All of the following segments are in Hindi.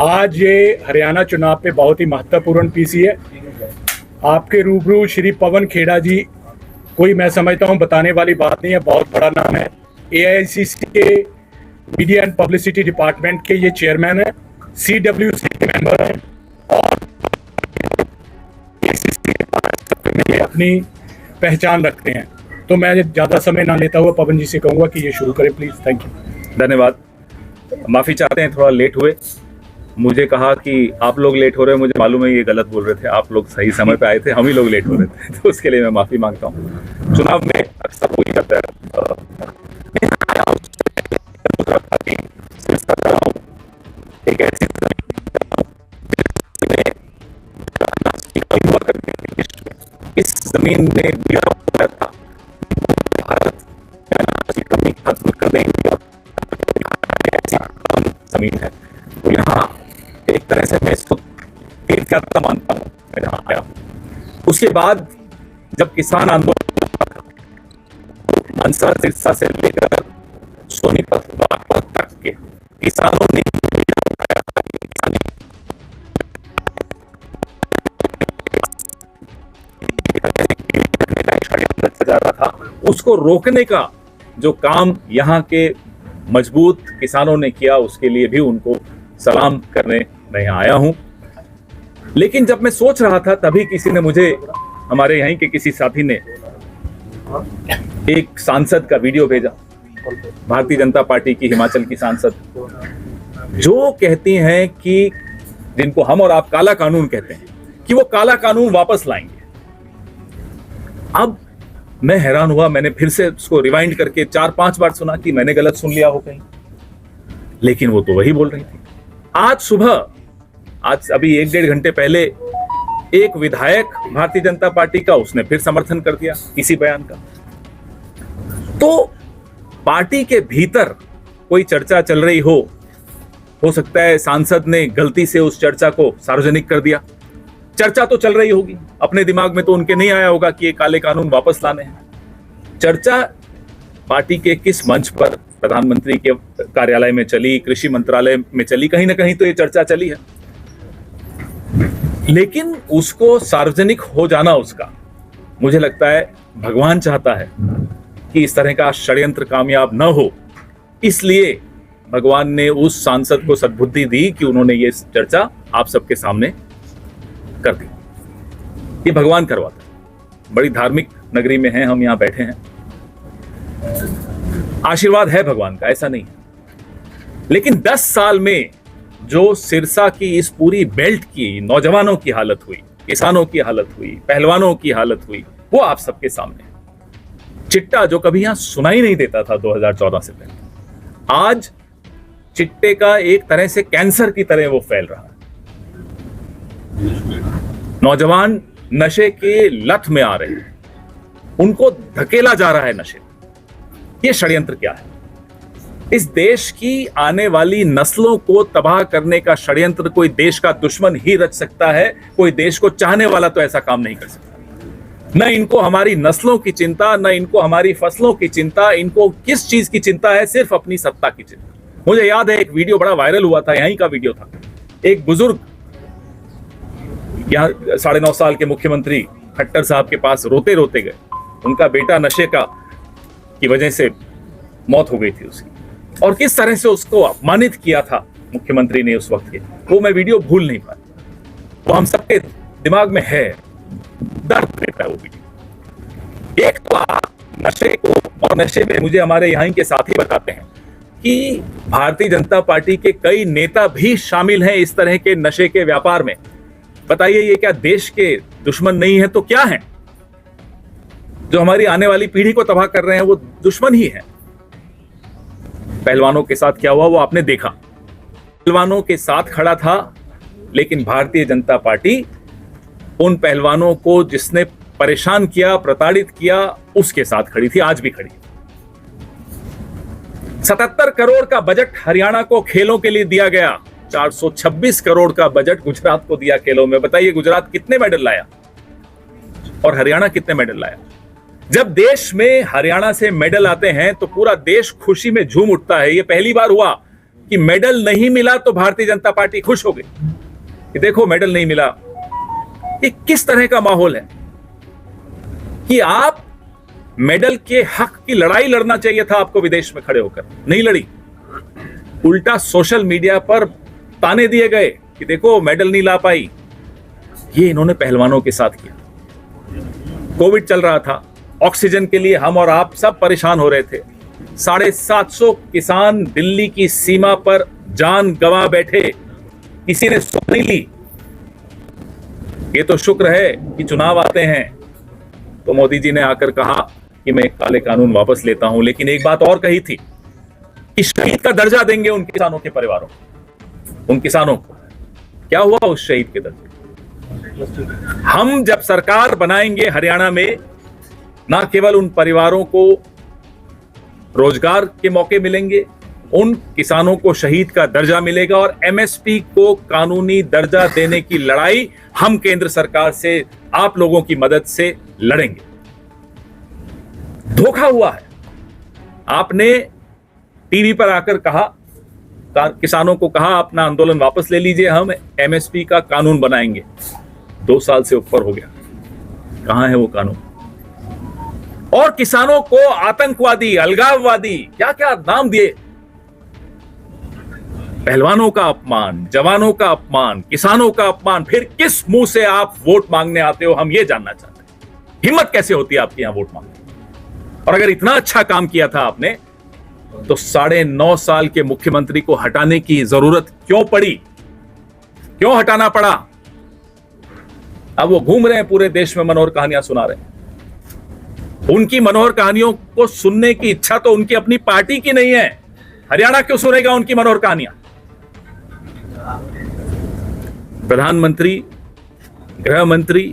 आज ये हरियाणा चुनाव पे बहुत ही महत्वपूर्ण पीसी है। आपके रूबरू श्री पवन खेड़ा जी, कोई मैं समझता हूँ बताने वाली बात नहीं है, बहुत बड़ा नाम है। AICC के मीडिया एंड पब्लिसिटी डिपार्टमेंट के ये चेयरमैन है, CWC के मेंबर हैं और अपनी पहचान रखते हैं। तो मैं ज़्यादा समय ना लेता हुआ पवन जी से कहूँगा कि ये शुरू करें प्लीज़। Thank you. धन्यवाद। माफ़ी चाहते हैं, थोड़ा लेट हुए। मुझे कहा कि आप लोग लेट हो रहे हैं, मुझे मालूम है ये गलत बोल रहे थे। आप लोग सही समय पे आए थे, हम ही लोग लेट हो रहे थे, तो उसके लिए मैं माफ़ी मांगता हूँ। चुनाव में अक्सर वही करता है, एक ऐसी इस जमीन में गिरा हुआ था भारत की कमी खत्म कर देंगे। जमीन है तो यहाँ एक तरह से मैं इसको तीर्थ यात्रा मानता हूँ। मैं यहाँ आया हूँ। उसके बाद जब किसान आंदोलन मनसा सिरसा से लेकर सोनीपत बागपत तक के किसानों ने जा रहा था, उसको रोकने का जो काम यहाँ के मजबूत किसानों ने किया, उसके लिए भी उनको सलाम करने मैं यहाँ आया हूँ। लेकिन जब मैं सोच रहा था तभी किसी ने मुझे, हमारे यहीं के किसी साथी ने एक सांसद का वीडियो भेजा, भारतीय जनता पार्टी की हिमाचल की सांसद, जो कहती हैं कि जिनको हम और आप काला कानून कहते हैं, कि वो काला कानून वापस लाएंगे। अब मैं हैरान हुआ, मैंने फिर से उसको रिवाइंड करके 4-5 बार सुना कि मैंने गलत सुन लिया हो कहीं, लेकिन वो तो वही बोल रही थी। आज सुबह, आज अभी 1-1.5 घंटे पहले एक विधायक भारतीय जनता पार्टी का, उसने फिर समर्थन कर दिया इसी बयान का। तो पार्टी के भीतर कोई चर्चा चल रही हो सकता है सांसद ने गलती से उस चर्चा को सार्वजनिक कर दिया। चर्चा तो चल रही होगी, अपने दिमाग में तो उनके नहीं आया होगा कि ये काले कानून वापस लाने हैं। चर्चा पार्टी के किस मंच पर, प्रधानमंत्री के कार्यालय में चली, कृषि मंत्रालय में चली, कहीं ना कहीं तो ये चर्चा चली है। लेकिन उसको सार्वजनिक हो जाना, उसका मुझे लगता है भगवान चाहता है कि इस तरह का षड्यंत्र कामयाब न हो, इसलिए भगवान ने उस सांसद को सद्बुद्धि दी कि उन्होंने ये चर्चा आप सबके सामने कर दी। ये भगवान करवाता है। बड़ी धार्मिक नगरी में हैं हम, यहाँ बैठे हैं, आशीर्वाद है भगवान का, ऐसा नहीं है। लेकिन 10 साल में जो सिरसा की इस पूरी बेल्ट की नौजवानों की हालत हुई, किसानों की हालत हुई, पहलवानों की हालत हुई, वो आप सबके सामने है। चिट्टा जो कभी यहां सुनाई नहीं देता था 2014 से पहले, आज चिट्टे का एक तरह से कैंसर की तरह वो फैल रहा है। नौजवान नशे के लत में आ रहे हैं, उनको धकेला जा रहा है नशे। ये षड्यंत्र क्या है? इस देश की आने वाली नस्लों को तबाह करने का षड्यंत्र कोई देश का दुश्मन ही रच सकता है। कोई देश को चाहने वाला तो ऐसा काम नहीं कर सकता। न इनको हमारी नस्लों की चिंता, न इनको हमारी फसलों की चिंता, इनको किस चीज की चिंता है? सिर्फ अपनी सत्ता की चिंता। मुझे याद है एक वीडियो बड़ा वायरल हुआ था, यहीं का वीडियो था। एक बुजुर्ग यहाँ 9.5 साल के मुख्यमंत्री खट्टर साहब के पास रोते रोते गए। उनका बेटा नशे की वजह से मौत हो गई थी उसकी, और किस तरह से उसको अपमानित किया था मुख्यमंत्री ने उस वक्त के, वो मैं वीडियो भूल नहीं पाया। वो हम सबके दिमाग में है, दर्द देता है वो वीडियो। एक तो नशे को, और नशे में मुझे हमारे यहाँ के साथी बताते हैं कि भारतीय जनता पार्टी के कई नेता भी शामिल हैं इस तरह के नशे के व्यापार में। बताइए, ये क्या देश के दुश्मन नहीं है तो क्या है? जो हमारी आने वाली पीढ़ी को तबाह कर रहे हैं वो दुश्मन ही है। पहलवानों के साथ क्या हुआ वो आपने देखा। पहलवानों के साथ खड़ा था, लेकिन भारतीय जनता पार्टी उन पहलवानों को जिसने परेशान किया, प्रताड़ित किया, उसके साथ खड़ी थी, आज भी खड़ी। 77 करोड़ का बजट हरियाणा को खेलों के लिए दिया गया। 426 करोड़ का बजट गुजरात को दिया खेलों में। बताइए गुजरात कितने मेडल लाया और हरियाणा कितने मेडल लाया? जब देश में हरियाणा से मेडल आते हैं तो पूरा देश खुशी में झूम उठता है। ये पहली बार हुआ कि मेडल नहीं मिला तो भारतीय जनता पार्टी खुश हो गई कि देखो मेडल नहीं मिला। ये किस तरह का माहौल है कि आप मेडल के हक की लड़ाई लड़ना चाहिए था आपको विदेश में खड़े होकर, नहीं लड़ी। उल्टा सोशल मीडिया पर ताने दिए गए कि देखो मेडल नहीं ला पाई। ये इन्होंने पहलवानों के साथ किया। कोविड चल रहा था, ऑक्सीजन के लिए हम और आप सब परेशान हो रहे थे। 750 किसान दिल्ली की सीमा पर जान गंवा बैठे, किसी ने सुन नहीं ली। ये तो शुक्र है कि चुनाव आते हैं तो मोदी जी ने आकर कहा कि मैं काले कानून वापस लेता हूं। लेकिन एक बात और कही थी कि शहीद का दर्जा देंगे उन किसानों के परिवारों को, उन किसानों को। क्या हुआ उस शहीद के दर्जे? हम जब सरकार बनाएंगे हरियाणा में, ना केवल उन परिवारों को रोजगार के मौके मिलेंगे, उन किसानों को शहीद का दर्जा मिलेगा और एमएसपी को कानूनी दर्जा देने की लड़ाई हम केंद्र सरकार से, आप लोगों की मदद से लड़ेंगे। धोखा हुआ है। आपने टीवी पर आकर कहा, किसानों को कहा अपना आंदोलन वापस ले लीजिए, हम एमएसपी का कानून बनाएंगे। 2 साल से ऊपर हो गया, कहां है वो कानून? और किसानों को आतंकवादी, अलगाववादी, क्या क्या नाम दिए। पहलवानों का अपमान, जवानों का अपमान, किसानों का अपमान। फिर किस मुंह से आप वोट मांगने आते हो, हम ये जानना चाहते हैं। हिम्मत कैसे होती है आपके यहां वोट मांगने? और अगर इतना अच्छा काम किया था आपने तो 9.5 साल के मुख्यमंत्री को हटाने की जरूरत क्यों पड़ी? क्यों हटाना पड़ा? अब वो घूम रहे हैं पूरे देश में, मनोहर कहानियां सुना रहे हैं। उनकी मनोहर कहानियों को सुनने की इच्छा तो उनकी अपनी पार्टी की नहीं है। हरियाणा क्यों सुनेगा उनकी मनोहर कहानियां? प्रधानमंत्री, गृह मंत्री,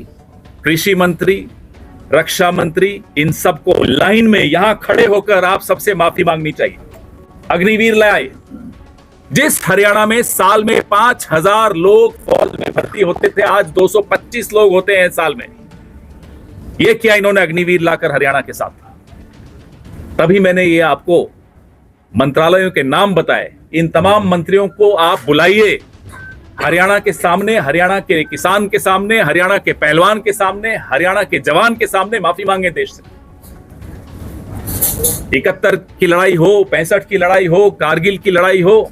कृषि मंत्री, रक्षा मंत्री, इन सबको लाइन में यहां खड़े होकर आप सबसे माफी मांगनी चाहिए। अग्निवीर लाए। जिस हरियाणा में साल में 5000 लोग फौज में भर्ती होते थे, आज 225 लोग होते हैं साल में। यह किया इन्होंने अग्निवीर लाकर हरियाणा के साथ। तभी मैंने ये आपको मंत्रालयों के नाम बताए। इन तमाम मंत्रियों को आप बुलाइए हरियाणा के सामने, हरियाणा के किसान के सामने, हरियाणा के पहलवान के सामने, हरियाणा के जवान के सामने माफी मांगे देश से। 71 की लड़ाई हो, 65 की लड़ाई हो, कारगिल की लड़ाई हो,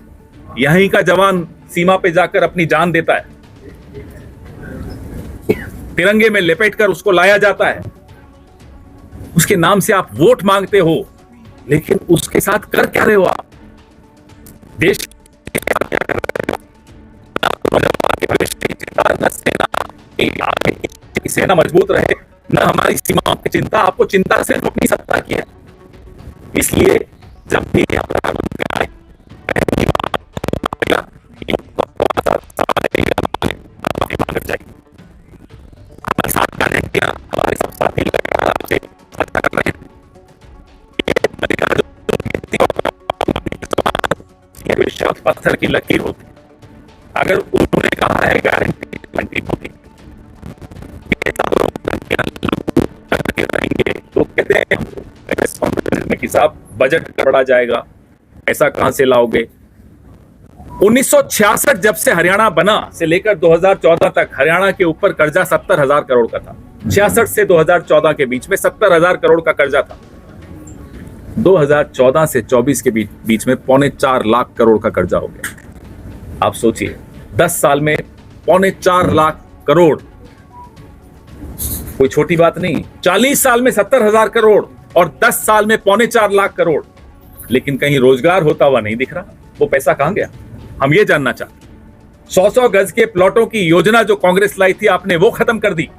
यहीं का जवान सीमा पे जाकर अपनी जान देता है। तिरंगे में लपेटकर उसको लाया जाता है। उसके नाम से आप वोट मांगते हो, लेकिन उसके साथ कर क्या रहे हो आप? देश सेना मजबूत रहे, न हमारी सीमाओं की चिंता। आपको चिंता सिर्फ अपनी सत्ता की है। इसलिए जब भी हमारे सब साथी आपसे कर रहे हैं। पत्थर की लकीर होती। अगर उन्होंने कहा है गारंटी 20 होती तो कहते हैं कि साहब बजट गड़बड़ा जाएगा, ऐसा कहां से लाओगे? 1966 जब से हरियाणा बना से लेकर 2014 तक हरियाणा के ऊपर कर्जा 70,000 करोड़ का था। 66 से 2014 के बीच में 70,000 करोड़ का कर्जा था। 2014 से 24 के बीच में 3.25 लाख करोड़ का कर्जा हो गया। आप सोचिए, 10 साल में 3.25 लाख करोड़ कोई छोटी बात नहीं। 40 साल में 70,000 करोड़ और 10 साल में 3.25 लाख करोड़। लेकिन कहीं रोजगार होता हुआ नहीं दिख रहा। वो पैसा कहां गया, हम ये जानना चाहते। 100-100 गज के प्लॉटों की योजना जो कांग्रेस लाई थी, आपने वो खत्म कर दी।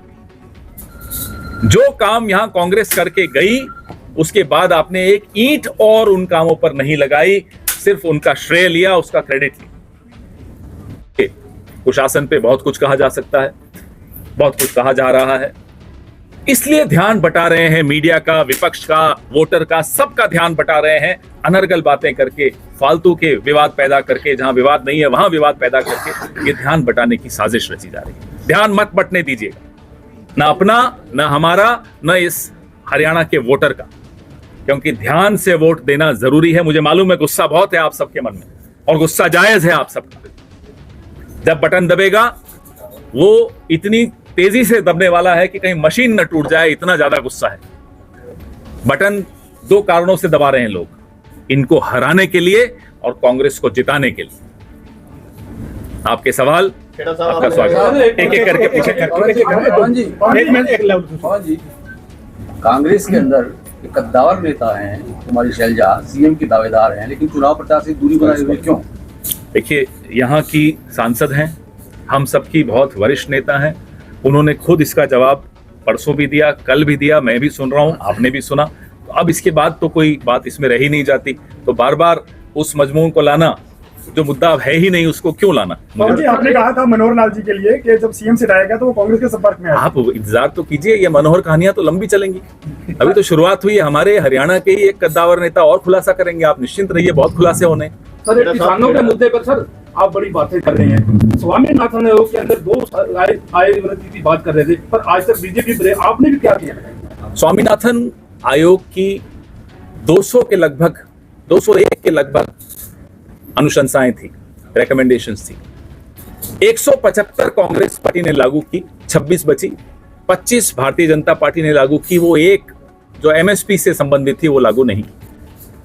जो काम यहां कांग्रेस करके गई, उसके बाद आपने एक ईंट और उन कामों पर नहीं लगाई, सिर्फ उनका श्रेय लिया, उसका क्रेडिट लिया। कुशासन पे बहुत कुछ कहा जा सकता है, बहुत कुछ कहा जा रहा है। इसलिए ध्यान बटा रहे हैं मीडिया का, विपक्ष का, वोटर का, सबका ध्यान बटा रहे हैं अनर्गल बातें करके, फालतू के विवाद पैदा करके। जहां विवाद नहीं है वहां विवाद पैदा करके ये ध्यान बटाने की साजिश रची जा रही है। ध्यान मत बटने दीजिएगा, ना अपना, ना हमारा, ना इस हरियाणा के वोटर का, क्योंकि ध्यान से वोट देना जरूरी है। मुझे मालूम है गुस्सा बहुत है आप सबके मन में, और गुस्सा जायज है आप सबका। जब बटन दबेगा वो इतनी तेजी से दबने वाला है कि कहीं मशीन न टूट जाए, इतना ज्यादा गुस्सा है। बटन दो कारणों से दबा रहे हैं लोग, इनको हराने के लिए और कांग्रेस को जिताने के लिए। आपके सवाल, आपका स्वागत। एक एक करके पूछे। कांग्रेस के अंदर एक कद्दावर नेता हैं कुमारी शैलजा, सीएम की दावेदार हैं, लेकिन चुनाव प्रचार से दूरी बनाए हुए क्यों? देखिए, यहाँ की सांसद हैं, हम सबकी बहुत वरिष्ठ नेता हैं। उन्होंने खुद इसका जवाब परसों भी दिया, कल भी दिया, मैं भी सुन रहा हूँ, आपने भी सुना। तो अब इसके बाद तो कोई बात इसमें रह ही नहीं जाती, तो बार बार उस मजमून को लाना जो मुद्दा अब है ही नहीं, उसको क्यों लाना? जी, आपने कहा था मनोहर लाल जी के लिए कि जब सीएम सीट आएगा तो वो कांग्रेस के संपर्क में आएगा। आप इंतजार तो कीजिए, ये मनोहर कहानियां तो लंबी चलेंगी। अभी तो शुरुआत हुई है। हमारे हरियाणा के ही एक कद्दावर नेता और खुलासा करेंगे, आप निश्चिंत रहिए, बहुत खुलासे होने। सर, किसानों के मुद्दे पर सर आप बड़ी बातें कर रहे हैं। स्वामीनाथन आयोग के अंदर 2 आय वृद्धि की बात कर रहे थे, पर आज तक बीजेपी, आपने भी क्या किया? स्वामीनाथन आयोग की 200 के लगभग 201 के लगभग अनुशंसाएं थी, रिकमेंडेशंस थी। 175 कांग्रेस पार्टी ने लागू की, 26 बची, 25 भारतीय जनता पार्टी ने लागू की। वो एक जो एमएसपी से संबंधित थी वो लागू नहीं।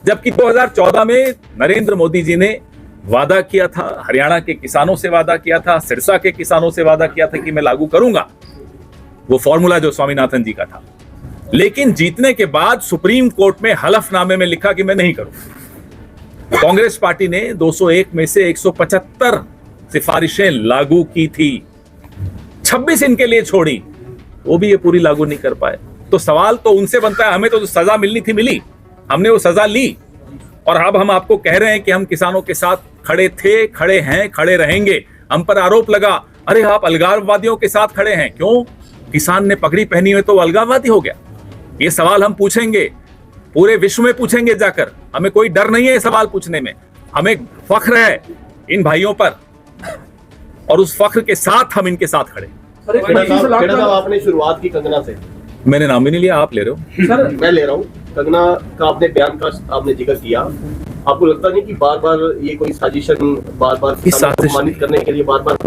जबकि 2014 में नरेंद्र मोदी जी ने वादा किया था, हरियाणा के किसानों से वादा किया था, सिरसा के किसानों से वादा किया था कि मैं लागू करूंगा वो फॉर्मूला जो स्वामीनाथन जी का था। लेकिन जीतने के बाद सुप्रीम कोर्ट में हलफनामे में लिखा कि मैं नहीं करूंगा। कांग्रेस पार्टी ने 201 में से 175 सिफारिशें लागू की थी, 26 इनके लिए छोड़ी, वो भी ये पूरी लागू नहीं कर पाए। तो सवाल तो उनसे बनता है, हमें तो जो सजा मिलनी थी मिली, हमने वो सजा ली, और अब हम आपको कह रहे हैं कि हम किसानों के साथ खड़े थे, खड़े हैं, खड़े रहेंगे। हम पर आरोप लगा, अरे आप अलगाववादियों के साथ खड़े हैं। क्यों? किसान ने पगड़ी पहनी हुई तो अलगाववादी हो गया? ये सवाल हम पूछेंगे, पूरे विश्व में पूछेंगे जाकर। हमें कोई डर नहीं है सवाल पूछने में, हमें फख्र है इन भाइयों पर, और उस फख्र के साथ हम इनके साथ खड़े। आपने शुरुआत की कंगना से, मैंने नाम भी नहीं लिया, आप ले रहे हो। सर मैं ले रहा हूँ। कंगना का आपने बयान का आपने जिक्र किया, आपको लगता नहीं कि बार बार ये कोई साजिशन, बार बार सम्मानित करने के लिए बार बार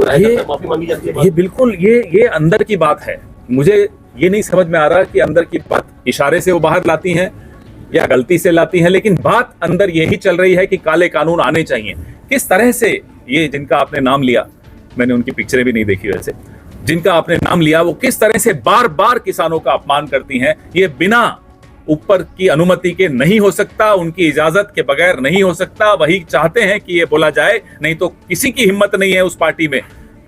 माफी मांगी जाती है? ये बिल्कुल ये अंदर की बात है। मुझे ये नहीं समझ में आ रहा कि अंदर की बात इशारे से वो बाहर लाती हैं या गलती से लाती हैं, लेकिन बात अंदर यही चल रही है कि काले कानून आने चाहिए। किस तरह से ये जिनका आपने नाम लिया, मैंने उनकी पिक्चरें भी नहीं देखी वैसे, जिनका आपने नाम लिया वो किस तरह से बार बार किसानों का अपमान करती हैं। ये बिना ऊपर की अनुमति के नहीं हो सकता, उनकी इजाजत के बगैर नहीं हो सकता। वही चाहते हैं कि ये बोला जाए, नहीं तो किसी की हिम्मत नहीं है उस पार्टी में,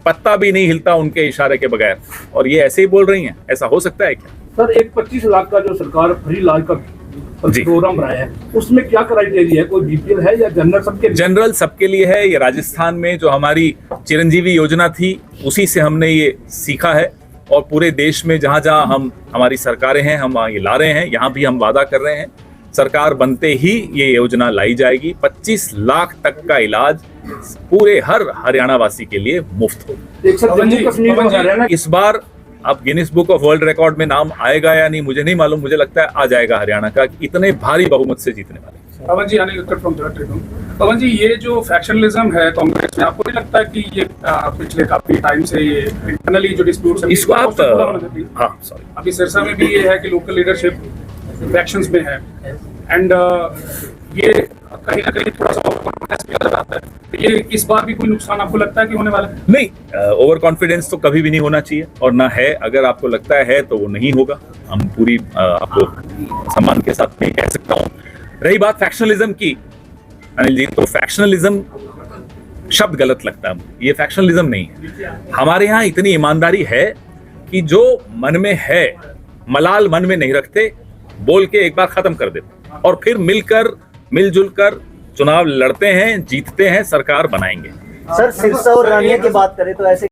पत्ता भी नहीं हिलता उनके इशारे के बगैर, और ये ऐसे ही बोल रही हैं। ऐसा हो सकता है क्या? सर, एक 25 लाख का जो सरकार फ्री इलाज का प्रोग्राम बनाया है, उसमें क्या क्राइटेरिया है? कोई बीपीएल है या जनरल सबके? जनरल सबके लिए है। ये राजस्थान में जो हमारी चिरंजीवी योजना थी उसी से हमने ये सीखा है, और पूरे देश में जहां जहां हमारी सरकारें हैं हम ये ला रहे हैं। यहाँ भी हम वादा कर रहे हैं, सरकार बनते ही ये योजना लाई जाएगी। 25 लाख तक का इलाज पूरे हर हरियाणा वासी के लिए मुफ्त होगा। इस बार अब Guinness book of world record में नाम आएगा या नहीं मुझे नहीं मालूम, मुझे लगता है आ जाएगा हरियाणा का, इतने भारी बहुमत से जीतने वाले। पवन जी, पवन जी, ये जो फैक्शनलिज्म है कांग्रेस में, आपको नहीं लगता है कि ये पिछले काफी टाइम से ये इंटरनली जो डिस्प्यूट्स है इसको आप अभी सिरसा में भी ये है कि लोकल लीडरशिप फैक्शंस में है, एंड ये कहीं ना कहीं थोड़ा सा ओवर किया जाता है। तो ये इस बार भी कोई नुकसान आपको लगता है कि होने वाला है? नहीं, ओवर कॉन्फिडेंस तो कभी भी नहीं होना चाहिए, और ना है। अगर आपको लगता है तो वो नहीं होगा। हम पूरी आपको सम्मान के साथ मैं कह सकता हूँ। रही बात फैक्शनलिज्म की, अनिल जी, तो फैक्शनलिज्म शब्द गलत लगता है, ये फैक्शनलिज्म नहीं है। हमारे यहाँ इतनी ईमानदारी है कि जो मन में है, मलाल मन में नहीं रखते, बोल के एक बार खत्म कर देते, और फिर मिलजुल कर चुनाव लड़ते हैं, जीतते हैं, सरकार बनाएंगे। सर, सिरसा और रानिया की बात करें तो ऐसे